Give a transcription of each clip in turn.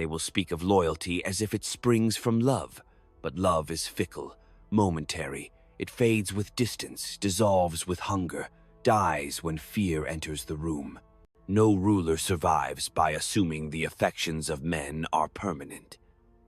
They will speak of loyalty as if it springs from love, but love is fickle, momentary. It fades with distance, dissolves with hunger, dies when fear enters the room. No ruler survives by assuming the affections of men are permanent.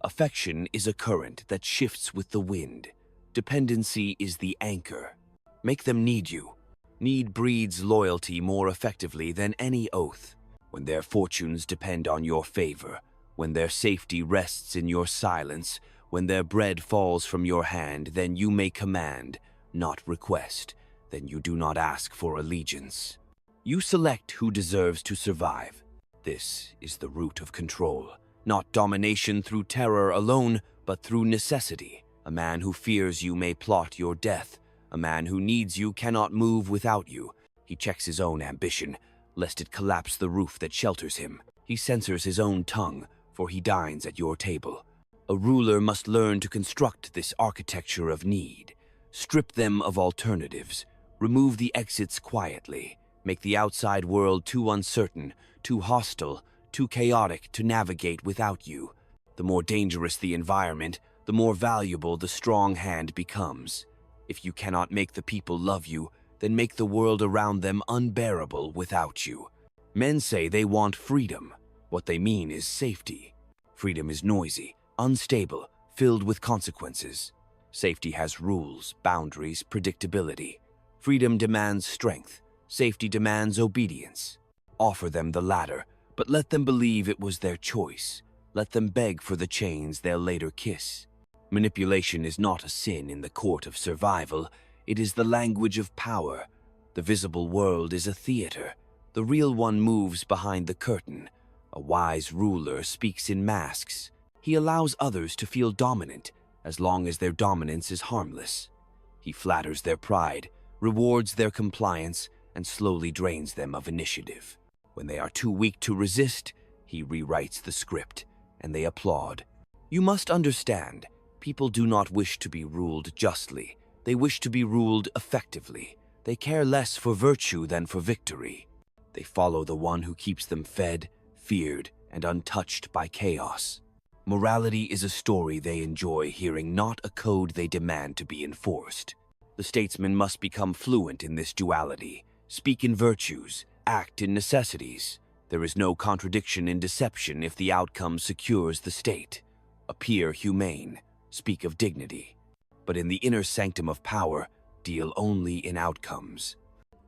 Affection is a current that shifts with the wind. Dependency is the anchor. Make them need you. Need breeds loyalty more effectively than any oath. When their fortunes depend on your favor, when their safety rests in your silence, when their bread falls from your hand, then you may command, not request. Then you do not ask for allegiance. You select who deserves to survive. This is the root of control. Not domination through terror alone, but through necessity. A man who fears you may plot your death. A man who needs you cannot move without you. He checks his own ambition, lest it collapse the roof that shelters him. He censors his own tongue, for he dines at your table. A ruler must learn to construct this architecture of need. Strip them of alternatives. Remove the exits quietly. Make the outside world too uncertain, too hostile, too chaotic to navigate without you. The more dangerous the environment, the more valuable the strong hand becomes. If you cannot make the people love you, then make the world around them unbearable without you. Men say they want freedom. What they mean is safety. Freedom is noisy, unstable, filled with consequences. Safety has rules, boundaries, predictability. Freedom demands strength. Safety demands obedience. Offer them the latter, but let them believe it was their choice. Let them beg for the chains they'll later kiss. Manipulation is not a sin in the court of survival. It is the language of power. The visible world is a theater. The real one moves behind the curtain. A wise ruler speaks in masks. He allows others to feel dominant, as long as their dominance is harmless. He flatters their pride, rewards their compliance, and slowly drains them of initiative. When they are too weak to resist, he rewrites the script, and they applaud. You must understand, people do not wish to be ruled justly. They wish to be ruled effectively. They care less for virtue than for victory. They follow the one who keeps them fed, feared, and untouched by chaos. Morality is a story they enjoy hearing, not a code they demand to be enforced. The statesman must become fluent in this duality, speak in virtues, act in necessities. There is no contradiction in deception if the outcome secures the state. Appear humane, speak of dignity. But in the inner sanctum of power, deal only in outcomes.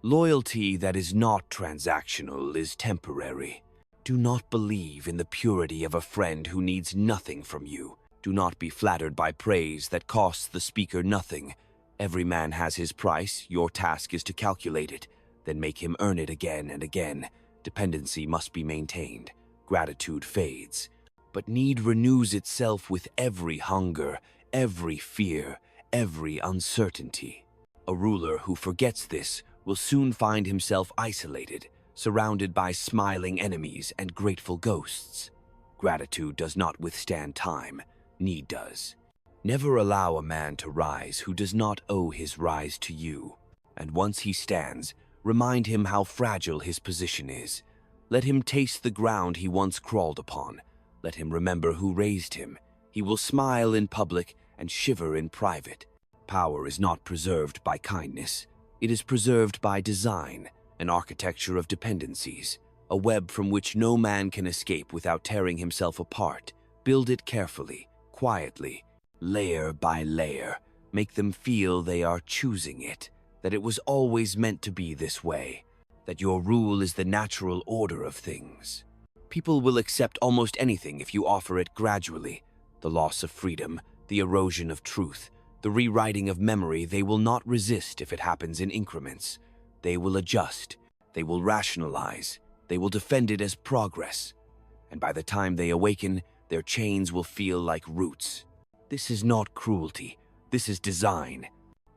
Loyalty that is not transactional is temporary. Do not believe in the purity of a friend who needs nothing from you. Do not be flattered by praise that costs the speaker nothing. Every man has his price. Your task is to calculate it, then make him earn it again and again. Dependency must be maintained. Gratitude fades. But need renews itself with every hunger, every fear, every uncertainty. A ruler who forgets this will soon find himself isolated, surrounded by smiling enemies and grateful ghosts. Gratitude does not withstand time, need does. Never allow a man to rise who does not owe his rise to you. And once he stands, remind him how fragile his position is. Let him taste the ground he once crawled upon. Let him remember who raised him. He will smile in public and shiver in private. Power is not preserved by kindness. It is preserved by design, an architecture of dependencies, a web from which no man can escape without tearing himself apart. Build it carefully, quietly, layer by layer. Make them feel they are choosing it, that it was always meant to be this way, that your rule is the natural order of things. People will accept almost anything if you offer it gradually. The loss of freedom, the erosion of truth, the rewriting of memory they will not resist if it happens in increments. They will adjust, they will rationalize, they will defend it as progress. And by the time they awaken, their chains will feel like roots. This is not cruelty, this is design.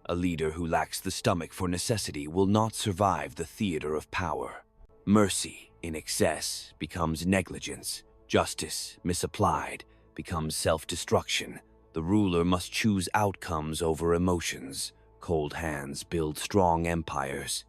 A leader who lacks the stomach for necessity will not survive the theater of power. Mercy in excess becomes negligence. Justice misapplied becomes self-destruction. The ruler must choose outcomes over emotions. Cold hands build strong empires.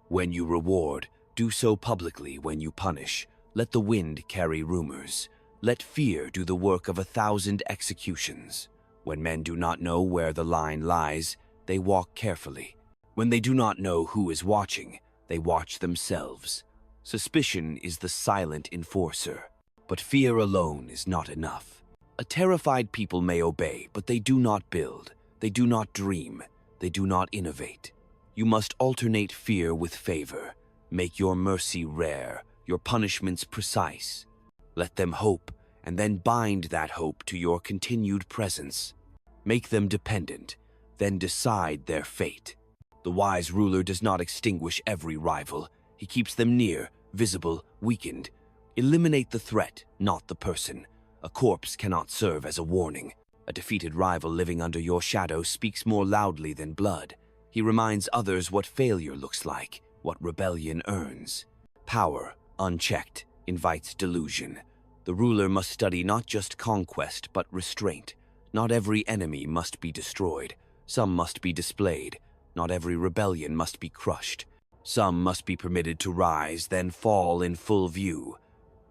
When you reward, do so publicly. When you punish, let the wind carry rumors. Let fear do the work of 1,000 executions. When men do not know where the line lies, they walk carefully. When they do not know who is watching, they watch themselves. Suspicion is the silent enforcer, but fear alone is not enough. A terrified people may obey, but they do not build, they do not dream, they do not innovate. You must alternate fear with favor. Make your mercy rare, your punishments precise. Let them hope, and then bind that hope to your continued presence. Make them dependent, then decide their fate. The wise ruler does not extinguish every rival. He keeps them near, visible, weakened. Eliminate the threat, not the person. A corpse cannot serve as a warning. A defeated rival living under your shadow speaks more loudly than blood. He reminds others what failure looks like, what rebellion earns. Power, unchecked, invites delusion. The ruler must study not just conquest, but restraint. Not every enemy must be destroyed. Some must be displayed. Not every rebellion must be crushed. Some must be permitted to rise, then fall in full view.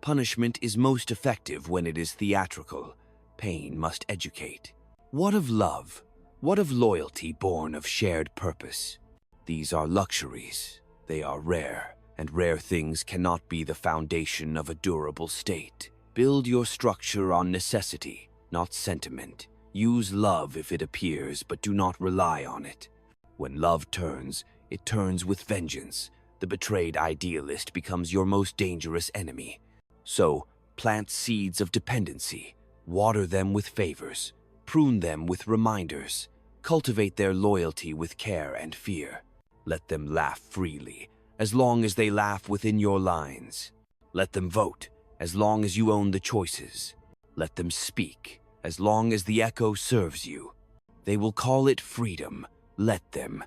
Punishment is most effective when it is theatrical. Pain must educate. What of love? What of loyalty born of shared purpose? These are luxuries. They are rare, and rare things cannot be the foundation of a durable state. Build your structure on necessity, not sentiment. Use love if it appears, but do not rely on it. When love turns, it turns with vengeance. The betrayed idealist becomes your most dangerous enemy. So, plant seeds of dependency. Water them with favors. Prune them with reminders. Cultivate their loyalty with care and fear. Let them laugh freely, as long as they laugh within your lines. Let them vote, as long as you own the choices. Let them speak, as long as the echo serves you. They will call it freedom. Let them.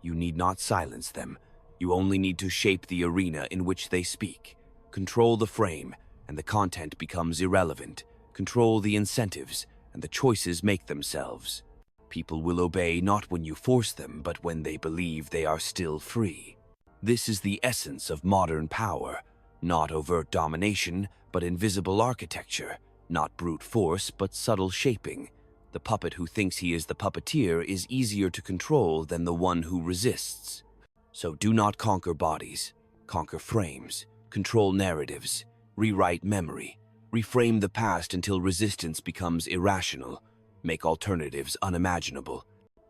You need not silence them. You only need to shape the arena in which they speak. Control the frame, and the content becomes irrelevant. Control the incentives, and the choices make themselves. People will obey not when you force them, but when they believe they are still free. This is the essence of modern power. Not overt domination, but invisible architecture. Not brute force, but subtle shaping. The puppet who thinks he is the puppeteer is easier to control than the one who resists. So do not conquer bodies. Conquer frames. Control narratives. Rewrite memory. Reframe the past until resistance becomes irrational. Make alternatives unimaginable.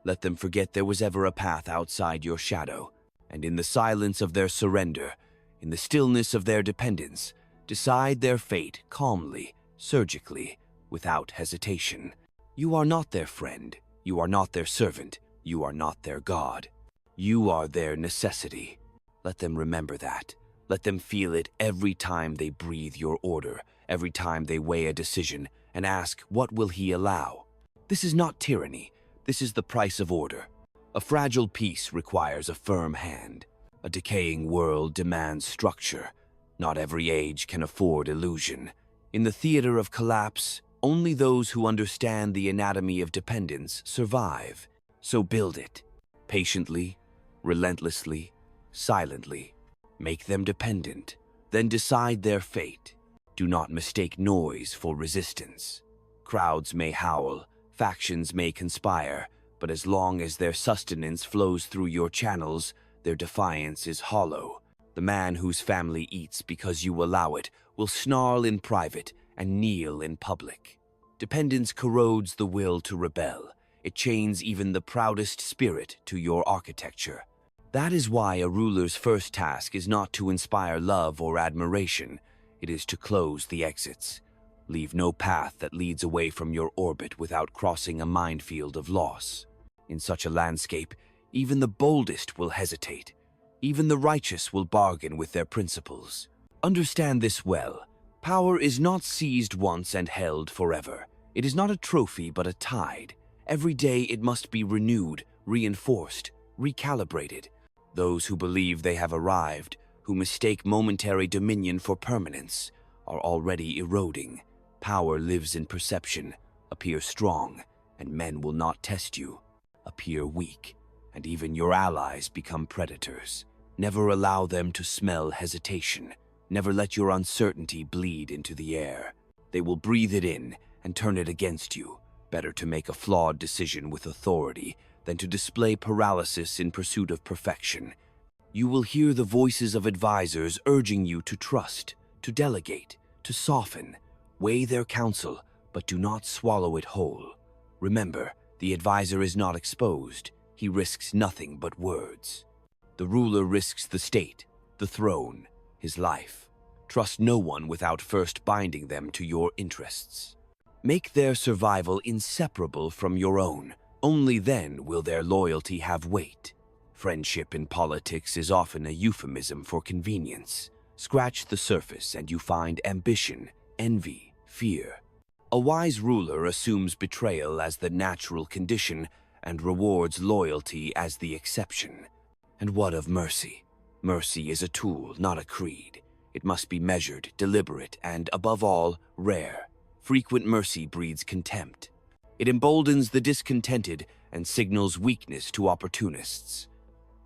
Let them forget there was ever a path outside your shadow. And in the silence of their surrender, in the stillness of their dependence, decide their fate calmly, surgically, without hesitation. You are not their friend. You are not their servant. You are not their God. You are their necessity. Let them remember that. Let them feel it every time they breathe your order, every time they weigh a decision and ask, what will he allow? This is not tyranny. This is the price of order. A fragile peace requires a firm hand. A decaying world demands structure. Not every age can afford illusion. In the theater of collapse, only those who understand the anatomy of dependence survive. So build it. Patiently, relentlessly, silently. Make them dependent. Then decide their fate. Do not mistake noise for resistance. Crowds may howl. Factions may conspire, but as long as their sustenance flows through your channels, their defiance is hollow. The man whose family eats because you allow it will snarl in private and kneel in public. Dependence corrodes the will to rebel. It chains even the proudest spirit to your architecture. That is why a ruler's first task is not to inspire love or admiration. It is to close the exits. Leave no path that leads away from your orbit without crossing a minefield of loss. In such a landscape, even the boldest will hesitate. Even the righteous will bargain with their principles. Understand this well. Power is not seized once and held forever. It is not a trophy but a tide. Every day it must be renewed, reinforced, recalibrated. Those who believe they have arrived, who mistake momentary dominion for permanence, are already eroding. Power lives in perception. Appear strong, and men will not test you. Appear weak, and even your allies become predators. Never allow them to smell hesitation. Never let your uncertainty bleed into the air. They will breathe it in and turn it against you. Better to make a flawed decision with authority than to display paralysis in pursuit of perfection. You will hear the voices of advisors urging you to trust, to delegate, to soften. Weigh their counsel, but do not swallow it whole. Remember, the advisor is not exposed. He risks nothing but words. The ruler risks the state, the throne, his life. Trust no one without first binding them to your interests. Make their survival inseparable from your own. Only then will their loyalty have weight. Friendship in politics is often a euphemism for convenience. Scratch the surface and you find ambition, envy, fear. A wise ruler assumes betrayal as the natural condition and rewards loyalty as the exception. And what of mercy? Mercy is a tool, not a creed. It must be measured, deliberate, and, above all, rare. Frequent mercy breeds contempt. It emboldens the discontented and signals weakness to opportunists.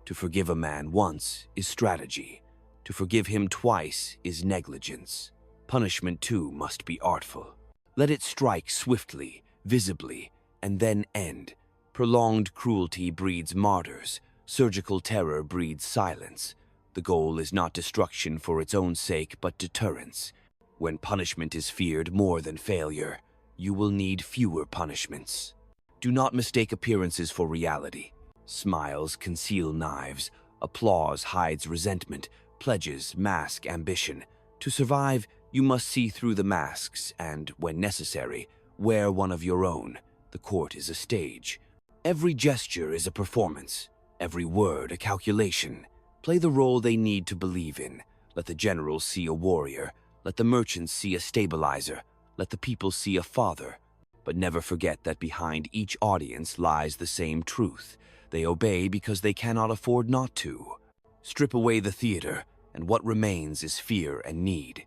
To forgive a man once is strategy. To forgive him twice is negligence. Punishment, too, must be artful. Let it strike swiftly, visibly, and then end. Prolonged cruelty breeds martyrs. Surgical terror breeds silence. The goal is not destruction for its own sake, but deterrence. When punishment is feared more than failure, you will need fewer punishments. Do not mistake appearances for reality. Smiles conceal knives. Applause hides resentment. Pledges mask ambition. To survive, you must see through the masks and, when necessary, wear one of your own. The court is a stage. Every gesture is a performance. Every word a calculation. Play the role they need to believe in. Let the generals see a warrior. Let the merchants see a stabilizer. Let the people see a father. But never forget that behind each audience lies the same truth. They obey because they cannot afford not to. Strip away the theater, and what remains is fear and need.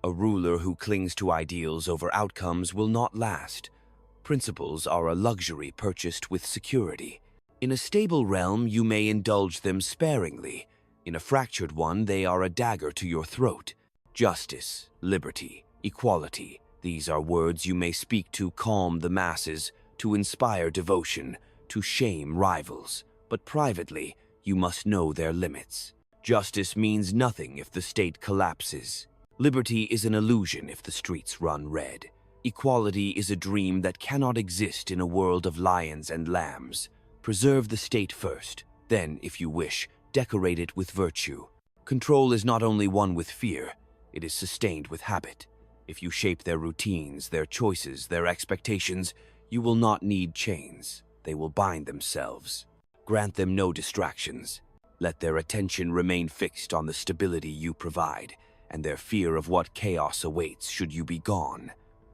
A ruler who clings to ideals over outcomes will not last. Principles are a luxury purchased with security. In a stable realm, you may indulge them sparingly. In a fractured one, they are a dagger to your throat. Justice, liberty, equality, these are words you may speak to calm the masses, to inspire devotion, to shame rivals. But privately, you must know their limits. Justice means nothing if the state collapses. Liberty is an illusion if the streets run red. Equality is a dream that cannot exist in a world of lions and lambs. Preserve the state first, then, if you wish, decorate it with virtue. Control is not only won with fear, it is sustained with habit. If you shape their routines, their choices, their expectations, you will not need chains. They will bind themselves. Grant them no distractions. Let their attention remain fixed on the stability you provide, and their fear of what chaos awaits should you be gone.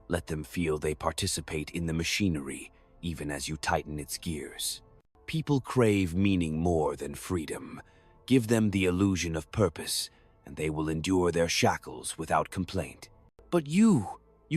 Let them feel they participate in the machinery, even as you tighten its gears. People crave meaning more than freedom. Give them the illusion of purpose, and they will endure their shackles without complaint. But you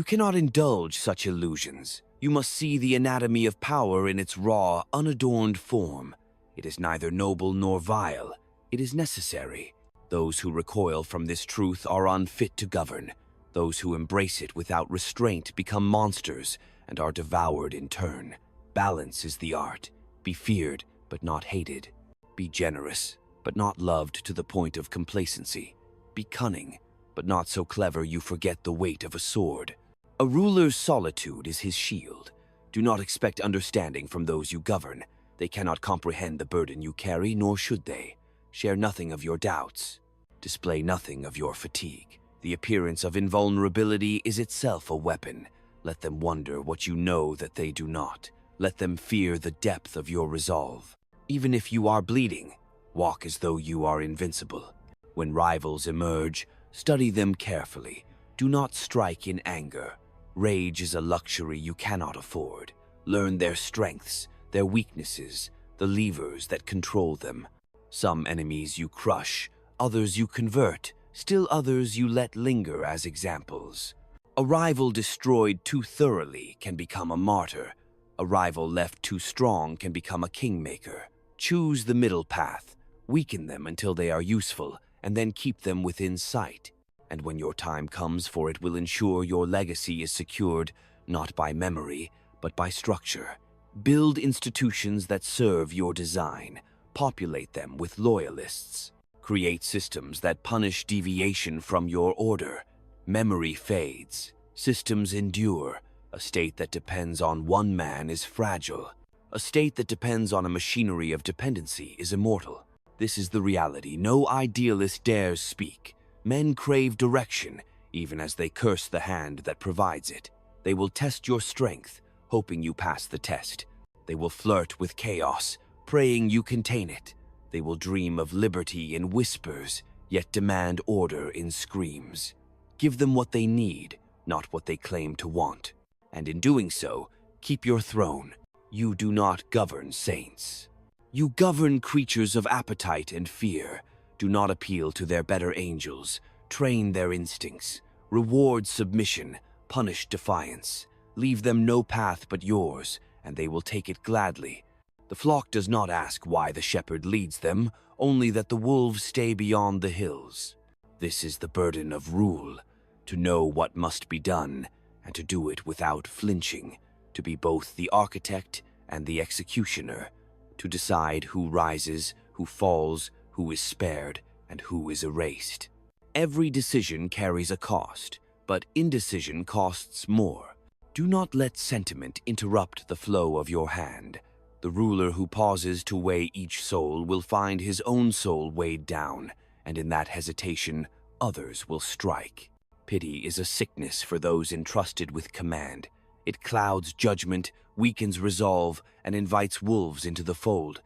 cannot indulge such illusions. You must see the anatomy of power in its raw, unadorned form. It is neither noble nor vile. It is necessary. Those who recoil from this truth are unfit to govern. Those who embrace it without restraint become monsters and are devoured in turn. Balance is the art. Be feared, but not hated. Be generous, but not loved to the point of complacency. Be cunning, but not so clever you forget the weight of a sword. A ruler's solitude is his shield. Do not expect understanding from those you govern. They cannot comprehend the burden you carry, nor should they. Share nothing of your doubts. Display nothing of your fatigue. The appearance of invulnerability is itself a weapon. Let them wonder what you know that they do not. Let them fear the depth of your resolve. Even if you are bleeding, walk as though you are invincible. When rivals emerge, study them carefully. Do not strike in anger. Rage is a luxury you cannot afford. Learn their strengths, their weaknesses, the levers that control them. Some enemies you crush, others you convert, still others you let linger as examples. A rival destroyed too thoroughly can become a martyr. A rival left too strong can become a kingmaker. Choose the middle path. Weaken them until they are useful, and then keep them within sight. And when your time comes for it will ensure your legacy is secured not by memory, but by structure. Build institutions that serve your design. Populate them with loyalists. Create systems that punish deviation from your order. Memory fades. Systems endure. A state that depends on one man is fragile. A state that depends on a machinery of dependency is immortal. This is the reality no idealist dares speak. Men crave direction, even as they curse the hand that provides it. They will test your strength, hoping you pass the test. They will flirt with chaos, praying you contain it. They will dream of liberty in whispers, yet demand order in screams. Give them what they need, not what they claim to want. And in doing so, keep your throne. You do not govern saints. You govern creatures of appetite and fear. Do not appeal to their better angels. Train their instincts. Reward submission. Punish defiance. Leave them no path but yours, and they will take it gladly. The flock does not ask why the shepherd leads them, only that the wolves stay beyond the hills. This is the burden of rule, to know what must be done, and to do it without flinching, to be both the architect and the executioner, to decide who rises, who falls, who is spared, and who is erased. Every decision carries a cost, but indecision costs more. Do not let sentiment interrupt the flow of your hand. The ruler who pauses to weigh each soul will find his own soul weighed down, and in that hesitation, others will strike. Pity is a sickness for those entrusted with command. It clouds judgment, weakens resolve, and invites wolves into the fold.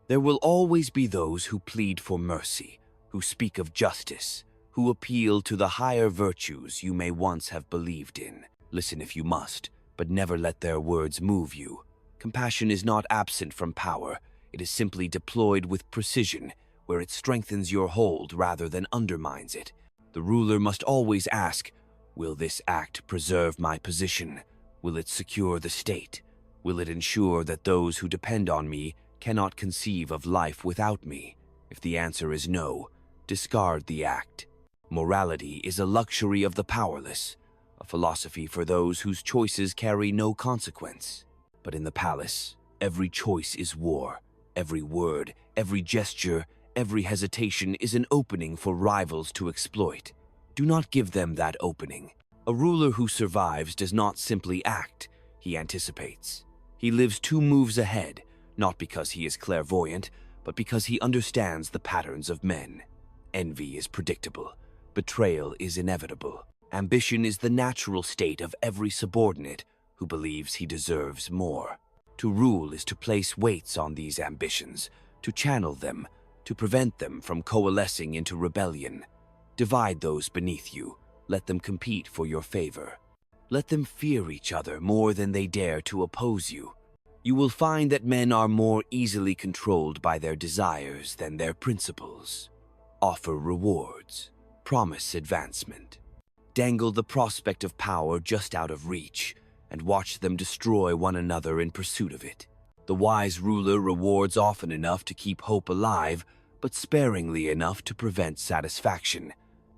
There will always be those who plead for mercy, who speak of justice, who appeal to the higher virtues you may once have believed in. Listen if you must, but never let their words move you. Compassion is not absent from power. It is simply deployed with precision, where it strengthens your hold rather than undermines it. The ruler must always ask, will this act preserve my position? Will it secure the state? Will it ensure that those who depend on me cannot conceive of life without me? If the answer is no, discard the act. Morality is a luxury of the powerless, a philosophy for those whose choices carry no consequence. But in the palace, every choice is war. Every word, every gesture, every hesitation is an opening for rivals to exploit. Do not give them that opening. A ruler who survives does not simply act, he anticipates. He lives 2 moves ahead, not because he is clairvoyant, but because he understands the patterns of men. Envy is predictable. Betrayal is inevitable. Ambition is the natural state of every subordinate who believes he deserves more. To rule is to place weights on these ambitions, to channel them, to prevent them from coalescing into rebellion. Divide those beneath you. Let them compete for your favor. Let them fear each other more than they dare to oppose you. You will find that men are more easily controlled by their desires than their principles. Offer rewards. Promise advancement. Dangle the prospect of power just out of reach, and watch them destroy one another in pursuit of it. The wise ruler rewards often enough to keep hope alive, but sparingly enough to prevent satisfaction.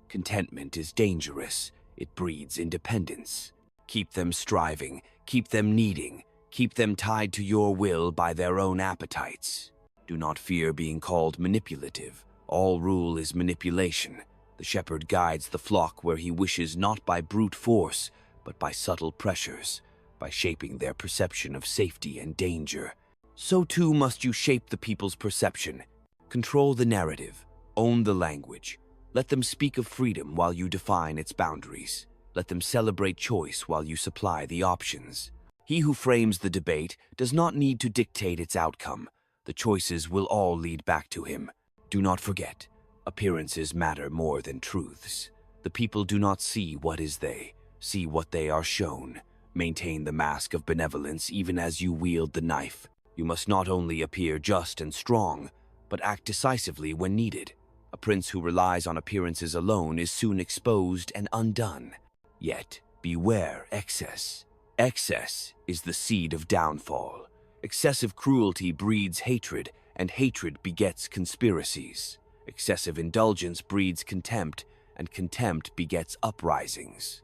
Contentment is dangerous. It breeds independence. Keep them striving, keep them needing, keep them tied to your will by their own appetites. Do not fear being called manipulative. All rule is manipulation. The shepherd guides the flock where he wishes, not by brute force, but by subtle pressures, by shaping their perception of safety and danger. So too must you shape the people's perception. Control the narrative, own the language. Let them speak of freedom while you define its boundaries. Let them celebrate choice while you supply the options. He who frames the debate does not need to dictate its outcome. The choices will all lead back to him. Do not forget, appearances matter more than truths. The people do not see what is they, see what they are shown. Maintain the mask of benevolence even as you wield the knife. You must not only appear just and strong, but act decisively when needed. A prince who relies on appearances alone is soon exposed and undone. Yet, beware excess. Excess is the seed of downfall. Excessive cruelty breeds hatred, and hatred begets conspiracies. Excessive indulgence breeds contempt, and contempt begets uprisings.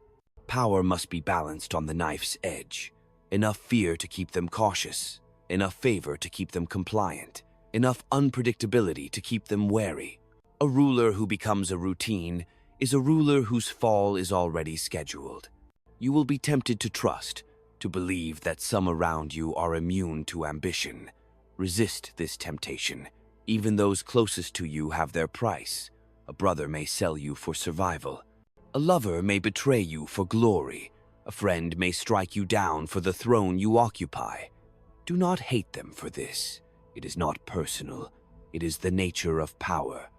Power must be balanced on the knife's edge. Enough fear to keep them cautious, enough favor to keep them compliant, enough unpredictability to keep them wary. A ruler who becomes a routine is a ruler whose fall is already scheduled. You will be tempted to trust, to believe that some around you are immune to ambition. Resist this temptation. Even those closest to you have their price. A brother may sell you for survival. A lover may betray you for glory. A friend may strike you down for the throne you occupy. Do not hate them for this. It is not personal. It is the nature of power.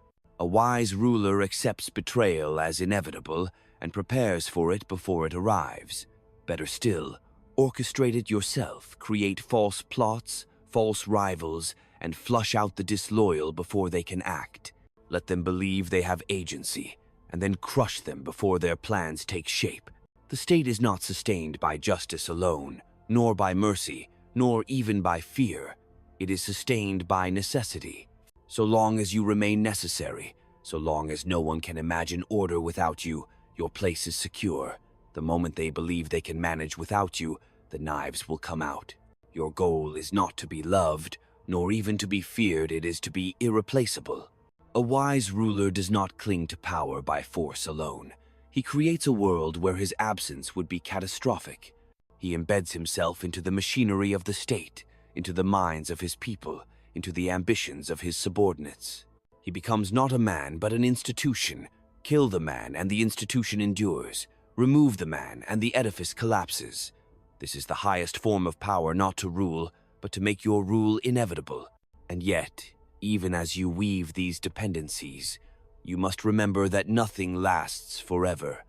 A wise ruler accepts betrayal as inevitable and prepares for it before it arrives. Better still, orchestrate it yourself, create false plots, false rivals, and flush out the disloyal before they can act. Let them believe they have agency, and then crush them before their plans take shape. The state is not sustained by justice alone, nor by mercy, nor even by fear. It is sustained by necessity. So long as you remain necessary, so long as no one can imagine order without you, your place is secure. The moment they believe they can manage without you, the knives will come out. Your goal is not to be loved, nor even to be feared, it is to be irreplaceable. A wise ruler does not cling to power by force alone. He creates a world where his absence would be catastrophic. He embeds himself into the machinery of the state, into the minds of his people, into the ambitions of his subordinates. He becomes not a man, but an institution. Kill the man, and the institution endures. Remove the man, and the edifice collapses. This is the highest form of power, not to rule, but to make your rule inevitable. And yet, even as you weave these dependencies, you must remember that nothing lasts forever.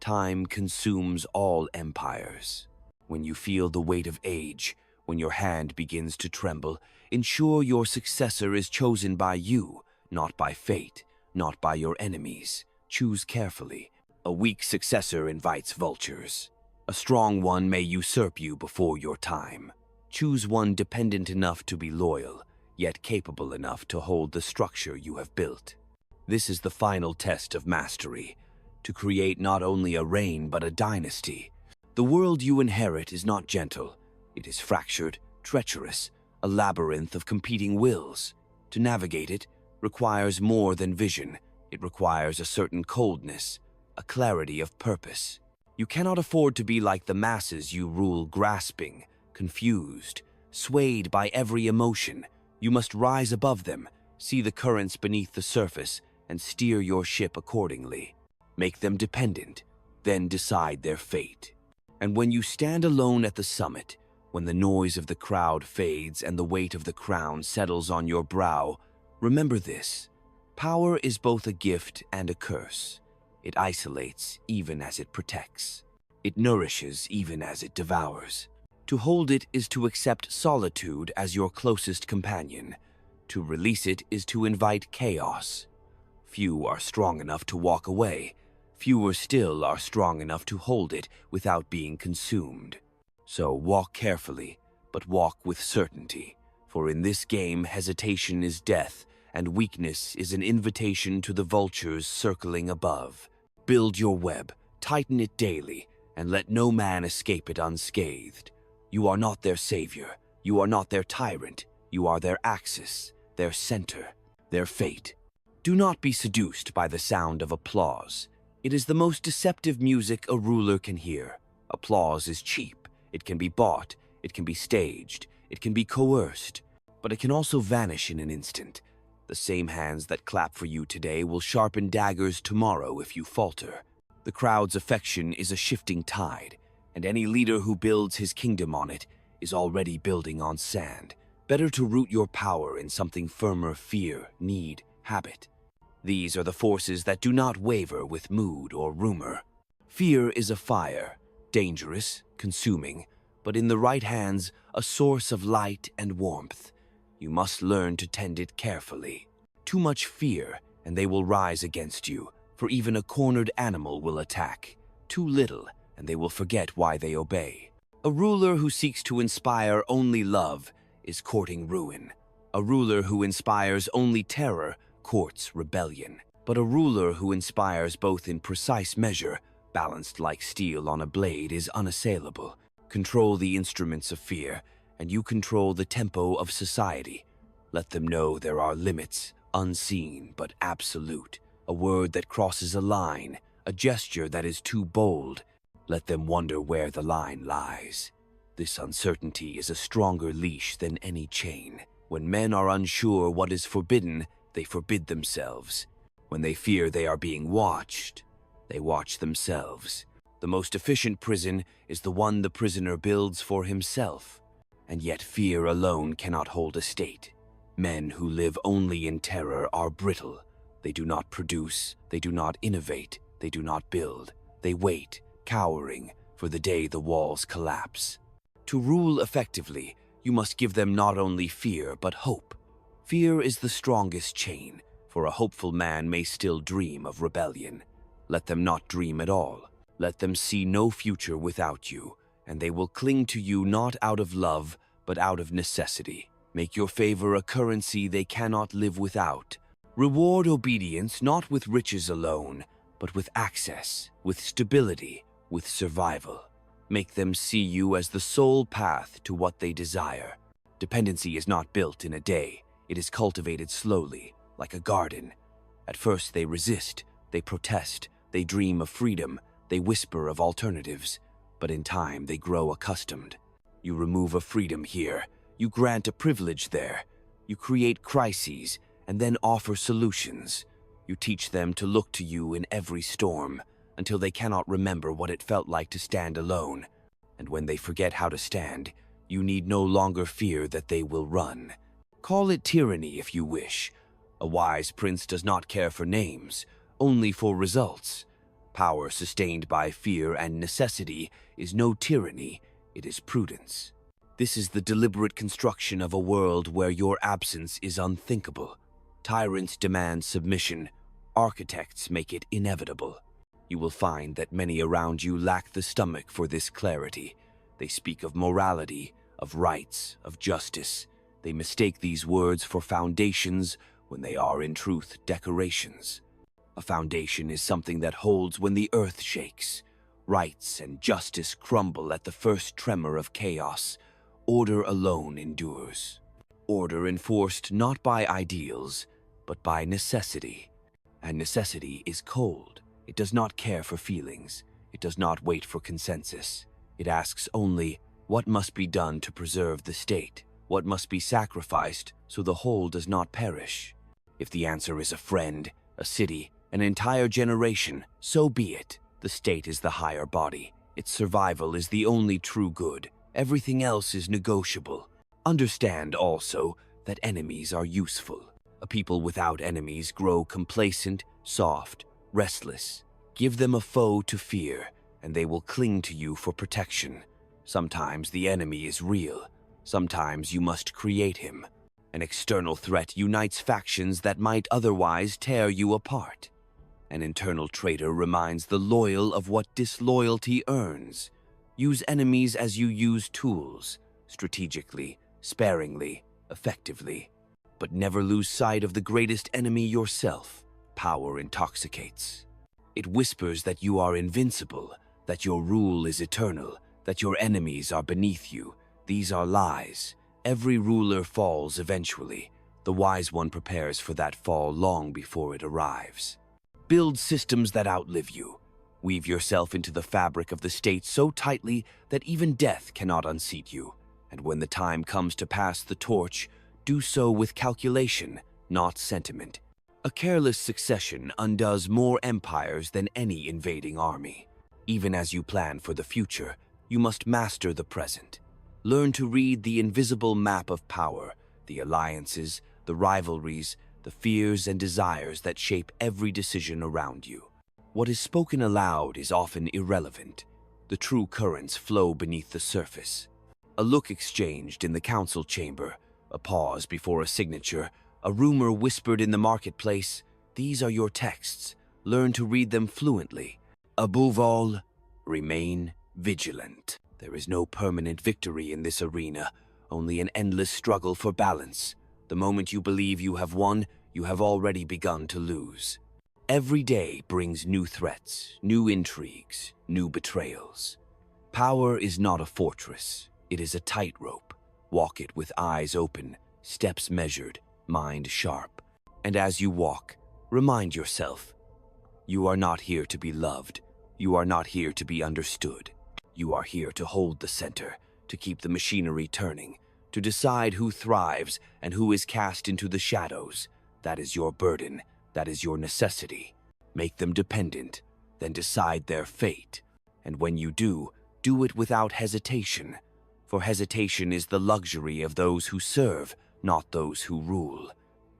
Time consumes all empires. When you feel the weight of age, when your hand begins to tremble, ensure your successor is chosen by you, not by fate, not by your enemies. Choose carefully. A weak successor invites vultures. A strong one may usurp you before your time. Choose one dependent enough to be loyal, yet capable enough to hold the structure you have built. This is the final test of mastery, to create not only a reign but a dynasty. The world you inherit is not gentle. It is fractured, treacherous, a labyrinth of competing wills. To navigate it requires more than vision. It requires a certain coldness, a clarity of purpose. You cannot afford to be like the masses you rule, grasping, confused, swayed by every emotion. You must rise above them, see the currents beneath the surface, and steer your ship accordingly. Make them dependent, then decide their fate. And when you stand alone at the summit, when the noise of the crowd fades and the weight of the crown settles on your brow, remember this: power is both a gift and a curse. It isolates even as it protects. It nourishes even as it devours. To hold it is to accept solitude as your closest companion. To release it is to invite chaos. Few are strong enough to walk away. Fewer still are strong enough to hold it without being consumed. So walk carefully, but walk with certainty. For in this game, hesitation is death, and weakness is an invitation to the vultures circling above. Build your web, tighten it daily, and let no man escape it unscathed. You are not their savior. You are not their tyrant. You are their axis, their center, their fate. Do not be seduced by the sound of applause. It is the most deceptive music a ruler can hear. Applause is cheap. It can be bought. It can be staged. It can be coerced. But it can also vanish in an instant. The same hands that clap for you today will sharpen daggers tomorrow if you falter. The crowd's affection is a shifting tide, and any leader who builds his kingdom on it is already building on sand. Better to root your power in something firmer: fear, need, habit. These are the forces that do not waver with mood or rumor. Fear is a fire, dangerous, consuming, but in the right hands, a source of light and warmth. You must learn to tend it carefully. Too much fear, and they will rise against you, for even a cornered animal will attack. Too little, and they will forget why they obey. A ruler who seeks to inspire only love is courting ruin. A ruler who inspires only terror courts rebellion. But a ruler who inspires both in precise measure, balanced like steel on a blade, is unassailable. Control the instruments of fear, and you control the tempo of society. Let them know there are limits, unseen but absolute. A word that crosses a line, a gesture that is too bold. Let them wonder where the line lies. This uncertainty is a stronger leash than any chain. When men are unsure what is forbidden, they forbid themselves. When they fear they are being watched, they watch themselves. The most efficient prison is the one the prisoner builds for himself. And yet fear alone cannot hold a state. Men who live only in terror are brittle. They do not produce, they do not innovate, they do not build. They wait, cowering, for the day the walls collapse. To rule effectively, you must give them not only fear, but hope. Fear is the strongest chain, for a hopeful man may still dream of rebellion. Let them not dream at all. Let them see no future without you, and they will cling to you not out of love, but out of necessity. Make your favor a currency they cannot live without. Reward obedience not with riches alone, but with access, with stability, with survival. Make them see you as the sole path to what they desire. Dependency is not built in a day. It is cultivated slowly, like a garden. At first they resist, they protest, they dream of freedom, they whisper of alternatives. But in time they grow accustomed. You remove a freedom here, you grant a privilege there. You create crises, and then offer solutions. You teach them to look to you in every storm, until they cannot remember what it felt like to stand alone. And when they forget how to stand, you need no longer fear that they will run. Call it tyranny if you wish. A wise prince does not care for names, only for results. Power sustained by fear and necessity is no tyranny, it is prudence. This is the deliberate construction of a world where your absence is unthinkable. Tyrants demand submission, architects make it inevitable. You will find that many around you lack the stomach for this clarity. They speak of morality, of rights, of justice. They mistake these words for foundations when they are in truth decorations. A foundation is something that holds when the earth shakes. Rights and justice crumble at the first tremor of chaos. Order alone endures. Order enforced not by ideals, but by necessity. And necessity is cold. It does not care for feelings. It does not wait for consensus. It asks only, what must be done to preserve the state? What must be sacrificed so the whole does not perish? If the answer is a friend, a city, an entire generation, so be it. The state is the higher body. Its survival is the only true good. Everything else is negotiable. Understand also that enemies are useful. A people without enemies grow complacent, soft, restless. Give them a foe to fear, and they will cling to you for protection. Sometimes the enemy is real. Sometimes you must create him. An external threat unites factions that might otherwise tear you apart. An internal traitor reminds the loyal of what disloyalty earns. Use enemies as you use tools, strategically, sparingly, effectively. But never lose sight of the greatest enemy yourself. Power intoxicates. It whispers that you are invincible, that your rule is eternal, that your enemies are beneath you. These are lies. Every ruler falls eventually. The wise one prepares for that fall long before it arrives. Build systems that outlive you. Weave yourself into the fabric of the state so tightly that even death cannot unseat you. And when the time comes to pass the torch, do so with calculation, not sentiment. A careless succession undoes more empires than any invading army. Even as you plan for the future, you must master the present. Learn to read the invisible map of power, the alliances, the rivalries, the fears and desires that shape every decision around you. What is spoken aloud is often irrelevant. The true currents flow beneath the surface. A look exchanged in the council chamber, a pause before a signature, a rumor whispered in the marketplace. These are your texts. Learn to read them fluently. Above all, remain vigilant. There is no permanent victory in this arena, only an endless struggle for balance. The moment you believe you have won, you have already begun to lose. Every day brings new threats, new intrigues, new betrayals. Power is not a fortress, it is a tightrope. Walk it with eyes open, steps measured, mind sharp. And as you walk, remind yourself, you are not here to be loved, you are not here to be understood. You are here to hold the center, to keep the machinery turning, to decide who thrives and who is cast into the shadows. That is your burden, that is your necessity. Make them dependent, then decide their fate. And when you do it without hesitation. For hesitation is the luxury of those who serve, not those who rule.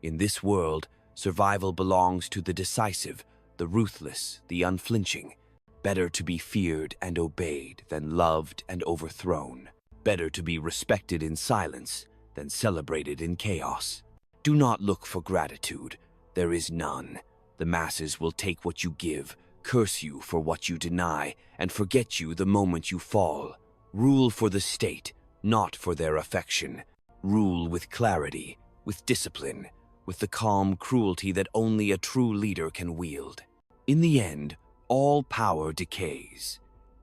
In this world, survival belongs to the decisive, the ruthless, the unflinching. Better to be feared and obeyed than loved and overthrown. Better to be respected in silence than celebrated in chaos. Do not look for gratitude. There is none. The masses will take what you give, curse you for what you deny, and forget you the moment you fall. Rule for the state, not for their affection. Rule with clarity, with discipline, with the calm cruelty that only a true leader can wield. In the end, all power decays.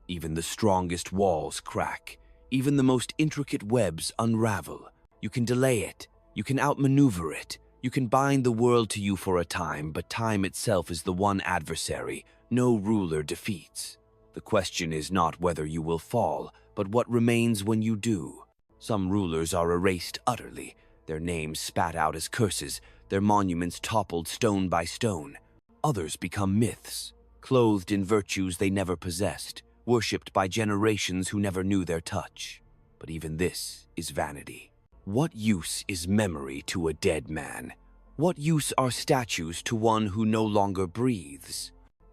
Even the strongest walls crack. Even the most intricate webs unravel. You can delay it. You can outmaneuver it. You can bind the world to you for a time, but time itself is the one adversary no ruler defeats. The question is not whether you will fall, but what remains when you do. Some rulers are erased utterly, their names spat out as curses, their monuments toppled stone by stone. Others become myths, clothed in virtues they never possessed, worshipped by generations who never knew their touch. But even this is vanity. What use is memory to a dead man? What use are statues to one who no longer breathes?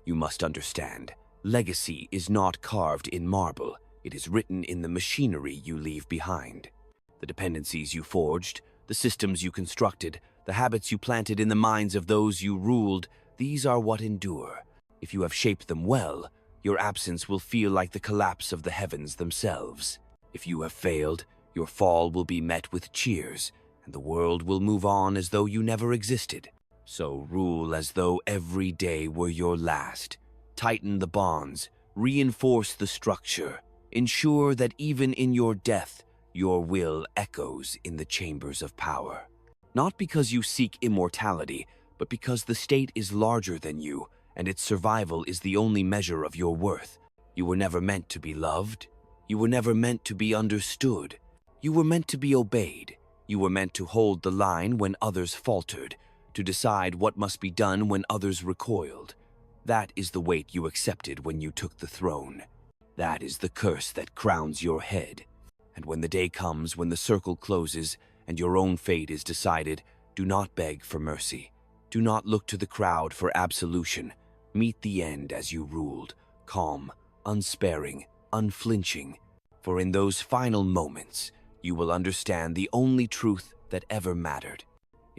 You must understand, legacy is not carved in marble. It is written in the machinery you leave behind. The dependencies you forged, the systems you constructed, the habits you planted in the minds of those you ruled, these are what endure. If you have shaped them well, your absence will feel like the collapse of the heavens themselves. If you have failed, your fall will be met with cheers, and the world will move on as though you never existed. So rule as though every day were your last. Tighten the bonds, reinforce the structure, ensure that even in your death, your will echoes in the chambers of power. Not because you seek immortality, but because the state is larger than you, and its survival is the only measure of your worth. You were never meant to be loved. You were never meant to be understood. You were meant to be obeyed. You were meant to hold the line when others faltered, to decide what must be done when others recoiled. That is the weight you accepted when you took the throne. That is the curse that crowns your head. And when the day comes when the circle closes and your own fate is decided, do not beg for mercy. Do not look to the crowd for absolution. Meet the end as you ruled, calm, unsparing, unflinching. For in those final moments, you will understand the only truth that ever mattered.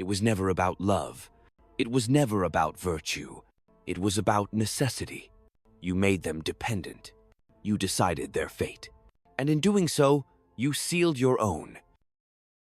It was never about love. It was never about virtue. It was about necessity. You made them dependent. You decided their fate. And in doing so, you sealed your own.